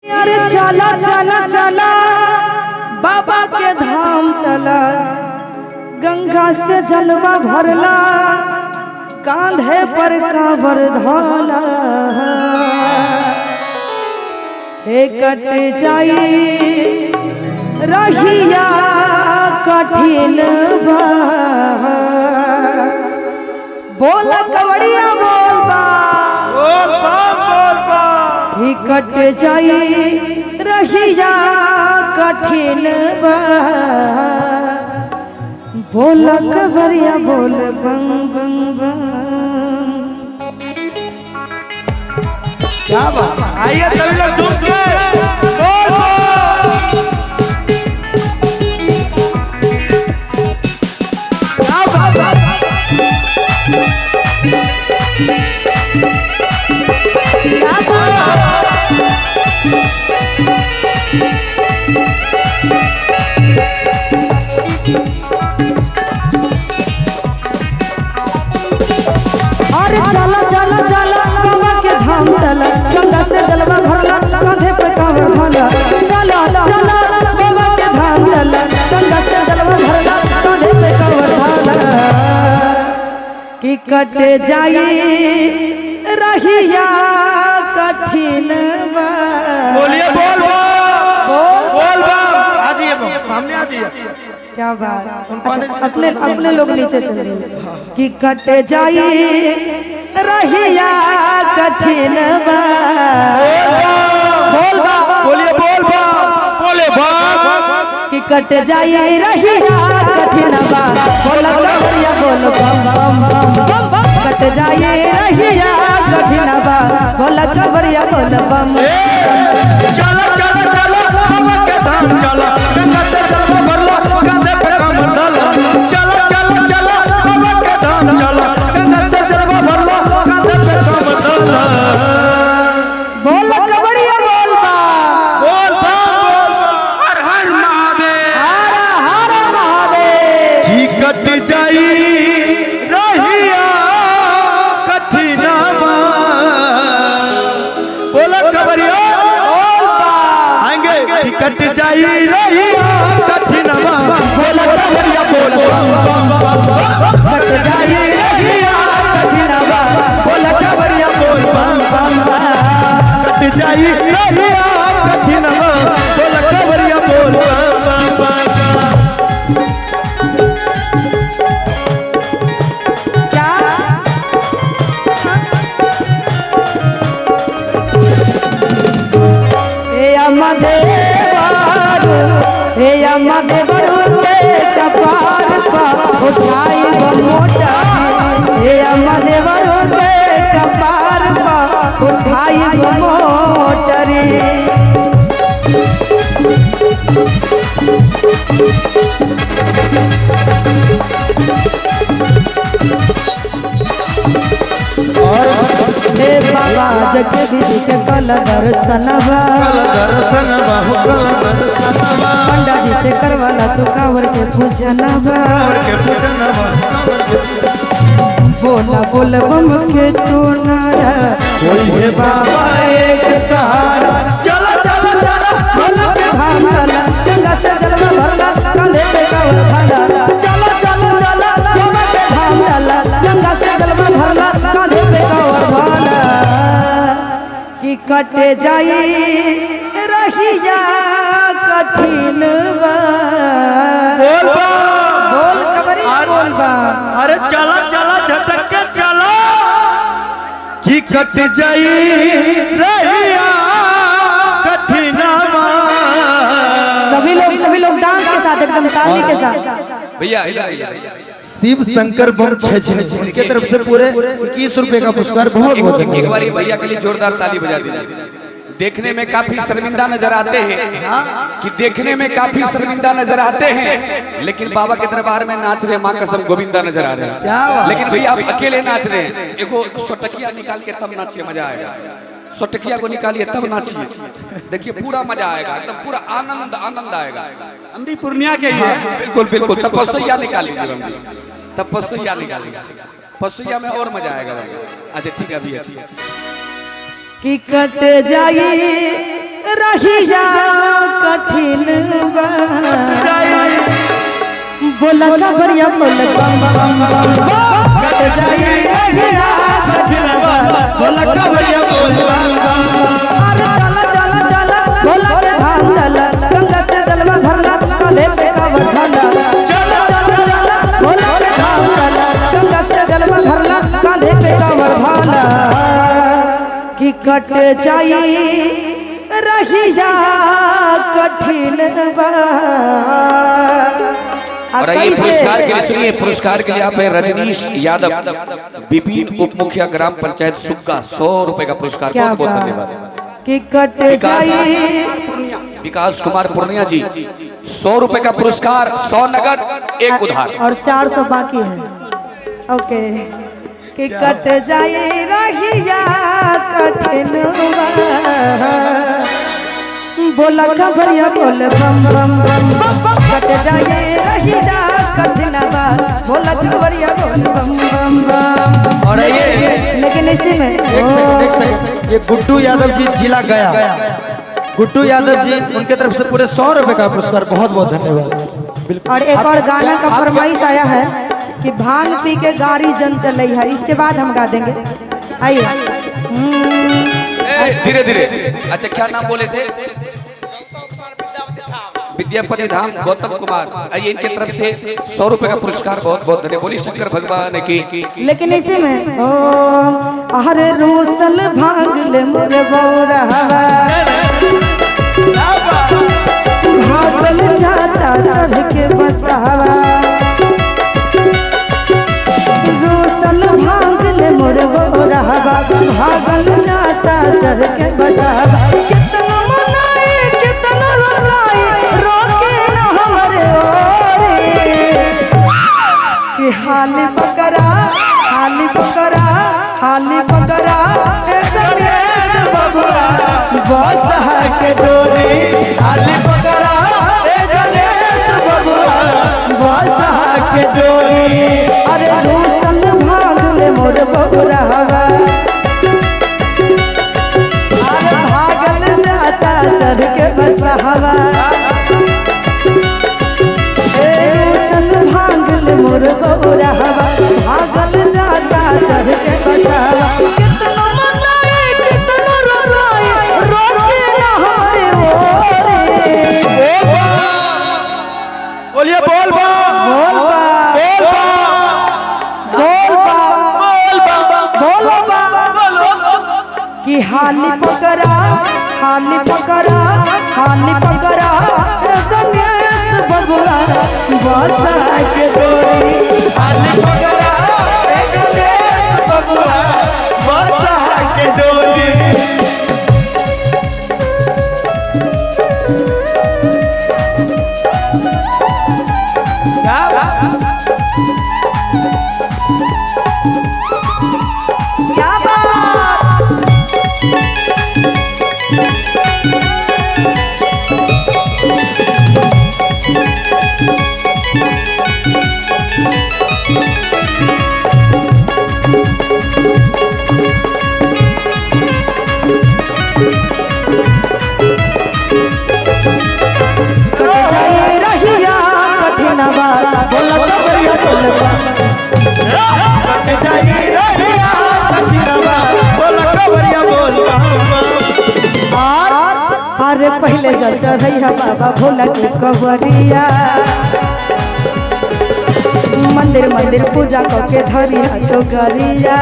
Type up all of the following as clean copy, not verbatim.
अरे चला चला चला बाबा के धाम चला, गंगा से जलवा भरला, कांधे पर कांवर धोला। हे कट जाई रहिया कठिन बा, बोल कवड़िया बोल बा, बोल बा बोल बा। ही कट जाई रहिया कठिन बा, बोल कवड़िया बोल बम बम बम। क्या बात, आइए सभी लोग झूम के बोल बा। क्या बात है? अरे चला चला चला बाबा के धाम चला, गंगा से जलवा भरला, कांधे पे कांवर धोला। चला चला बाबा के धाम चला, गंगा से जलवा भरला, कांधे पे कांवर धोला। कि कट जाई रहिया कठिन बा। बोलिए बोल बा बोल बा। आ जाइए सामने आ जाइए। क्या बात, अच्छा, अपने लोग नीचे चलिए। कि कट जाई रहिया कठिन बा, बोल बा बोलिए बोल बा बोले बा। कि कट जाई रहिया कठिन बा, बोल कवड़िया बोल बम बम बम बम। कट जाई रहिया कठिन बा, बोल कवड़िया बोल बम। चला चला चला बाबा के धाम चला, गंगा से जलवा भरला, कांधे पे कांवर धोला। चला चला चला बाबा के धाम चला, गंगा से जलवा भरला, कांधे पे कांवर धोला। बोल कवड़िया बोल बा, बोल बा बोल बा। हर हर महादेव, हर हर महादेव। की कट जाई रहिया कठिनामा। बोला कवरिया बोल बा, आएंगे कि कट जाई रहिया कठिनामा। बोला कवरिया बोल कट जाई रहिया कठिन बा, बोल कवड़िया बोल बम बम बम। कट जाई रहिया कठिनामा। बोला कवरिया बोल क्या हे अम्मा देवारू, हे अम्मा देवारू के कपार पर उठाई मोटा। हे अम्मा देवारू के कपार पर उठाई मोटरी। हे बाबा जगदीश के कल दर्शनवा, दर्शन बाहु कल दर्शन पंडा जी से करवाला तू कांवर के पूजनवा। के पूजनवा। बोला बोल बम के तू नारा, कोई है बाबा एक सहारा। चला चला चला बोला के धाम चला, गंगा से जलवा भरला, कांधे पे कांवर धोला। चला चला चला बाबा के धाम चला, गंगा से जलवा भरला, कांधे पे कांवर धोला। कि कट जाई रहिया कठिन बा, बोल बा बोल कवरिया बोल बा। अरे चला चला झटक के चला कि कट जाई रहिया कठिनामा। सभी लोग डांस के साथ एकदम ताली के साथ। भैया शिव शंकर बम छछने उनके तरफ से पूरे 21 रुपए का पुरस्कार बहुत बहुत एक बार भैया के लिए जोरदार ताली बजा दीजिए। देखने में काफी शर्मिंदा नजर आते हैं, कि देखने में काफी शर्मिंदा नजर आते हैं, लेकिन बाबा के दरबार में नाच रहे माँ कसम गोविंदा नजर आ रहे हैं। लेकिन भैया आप अकेले नाच रहे हैं, एगो सोटकिया निकाल के तब नाचिए, मजा आएगा। सोटकिया को निकालिए तब नाचिए, देखिए पूरा मजा आएगा, एकदम पूरा आनंद आनंद आएगा। हम भी पूर्णिया के ही हैं। बिल्कुल बिल्कुल, तपस्या निकाल लीजिए, तपस्या निकालिए, पसुइया में और मजा आएगा। अच्छा ठीक है अभी कि कट जाई रहिया कठिन बा बोला का बढ़िया बोल बम बम बम कट जाई रहिया कठिन बा बोला का बढ़िया बोल बम बम अरे चला चला चला बोला के धाम चला गंगा से जलवा भरला कांधे पे कांवर ढाला चला चला चला बोला के धाम चला गंगा से जलवा भरला कांधे पे कांवर ढाला कि कट जाई रहिया कठिन बा। और ये पुरस्कार के लिए सुनिए, पुरस्कार के लिए आप हैं रजनीश यादव, विपिन उप मुखिया ग्राम पंचायत सुग्गा, 100 रुपए का पुरस्कार। बहुत बहुत धन्यवाद। कि कट जाई विकास कुमार पूर्णिया जी 100 रुपए का पुरस्कार, 100 नगद 1 उधार और 400 बाकी है। ओके कि कट जाई रहिया कठिन बोला का बढ़िया बोल बम बम बम कट जाई रहिया कठिन बोला का बढ़िया बोल बम बम बम। और ये लेकिन इसी में एक सेकंड, ये गुड्डू यादव जी जिला गया, गुड्डू यादव जी उनके तरफ से पूरे 100 रुपए का पुरस्कार। बहुत बहुत धन्यवाद। और एक और गाना का फरमाइश आया है कि भांग पी के गाड़ी जन चल है, इसके बाद हम गा देंगे। आइए धीरे धीरे। अच्छा क्या नाम बोले थे? विद्यापति धाम गौतम कुमार। आइए इनके तरफ से 100 रुपए का पुरस्कार। बहुत बहुत धन्यवाद। बोली शंकर भगवान की। लेकिन इसी में ओ हरे रोसल भांगले मोर बौरा भासल जाता चढ़ के बसावा रोसल भांगले मोर बौरा भागल जाता चढ़ के बसावा कितना मनाई कितना रोलाई रोके न हमरे ओरे कि हाली पकड़ा हाली पकड़ा हाली पकड़ा बबुआ बस के डोरी हाली पकड़ा बबुआ बस के डोरी अरे रोशन भागले मोर बबुरा अरे भागल जाता चढ़ के बसहवा भागल मोर बबुरा भागल जाता चढ़ के बसहवा कितना मनाई कितना रोलाई रोके न हमरे ओरे बोलिए बोल बा बोल बा बोल बा बोल बा बोल बा कि हाली पकड़ा हाली पकड़ा हाली पकड़ा गणेश बबुआ बस के डोरी हाली पकड़ा गणेश बबुआ बस के डोरी। क्या बात रहिया कठिन बोला तो बढ़िया अरे पहले जल चढ़ैया बाबा भोला के कवरिया मंदिर मंदिर पूजा करके धरिया चौकरिया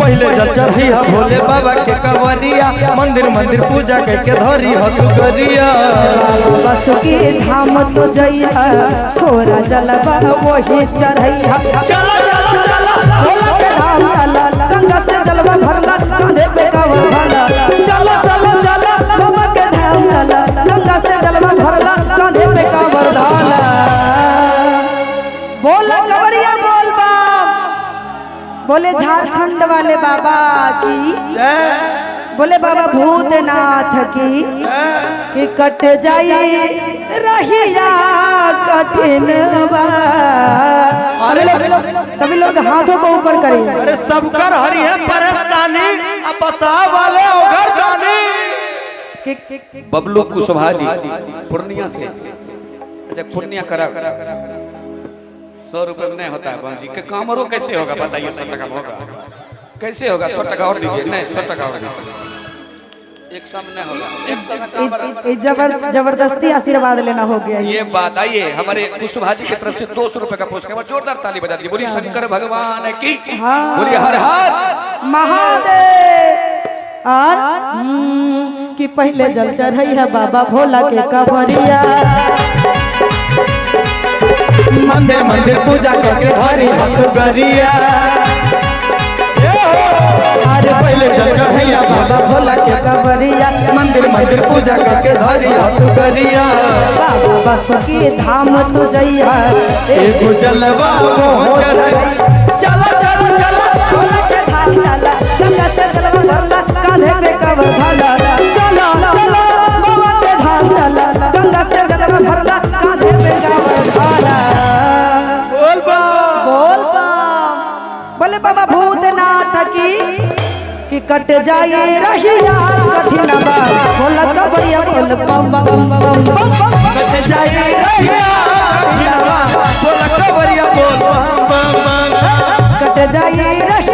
पहले जल चढ़ैया भोले बाबा के कवरिया मंदिर मंदिर पूजा करके धरी हथुकरिया बसुकी धाम तो जइया थोड़ा जलवा वही चढ़ैया चला चला चला भोला के धाम चला गंगा से जलवा भरला कांधे पे कांवर ढाला चला चला चला बाबा के धाम चला गंगा से जलवा भरला कांधे पे कांवर ढाला बोला कवरिया बोल बा बोले झारखंड वाले बाबा की बोले बाबा भूतनाथ की कि कट जाई रहिया कठिन बा। सभी लोग हाथों को ऊपर करें। अरे सब कर हरी है परेशानी अब बसा वाले उघर दानी बबलू कुशवाहा जी पूर्णिया से। अच्छा पूर्णिया करा 100 रुपए में नहीं होता है बम जी के कामरो कैसे होगा बताइए 100 टका में होगा कैसे होगा 100 टका और दीजिए नहीं 100 टका और दीजिए एक सामने होगा एक सामने जबरदस्ती आशीर्वाद लेना हो गया ये बात। आइए हमारे कुशवाहा जी की तरफ से 200 रुपए का पुरस्कार जोरदार ताली बजा दी। बोलिए शंकर भगवान की बोलिए हर हर महादेव। और कि पहले जल चढ़ई है बाबा भोला के कवरिया मंदिर मंदिर पूजा करके हरी हाथ गरिया अरे पहले जल चढ़ैया बाबा भोला के कवरिया मंदिर मंदिर पूजा करके हरी हाथ गरिया बाबा बस की धाम तू जइया एगो जलवा हो चढ़ई चला चला चला भोला के धाम चला गंगा से जलवा भरला कांधे पे कवर धला चला चला बाबा के धाम चला गंगा से जलवा भरला कांधे पे कवर धला बोल बा बोल बम बोले बाबा भूतनाथ की कि कट जाए रहिया कठिन बा भोला का बढ़िया बोल बम बम बम बम कट जाए रहिया बोला कवरिया बोल बम बम कट जाए रहिया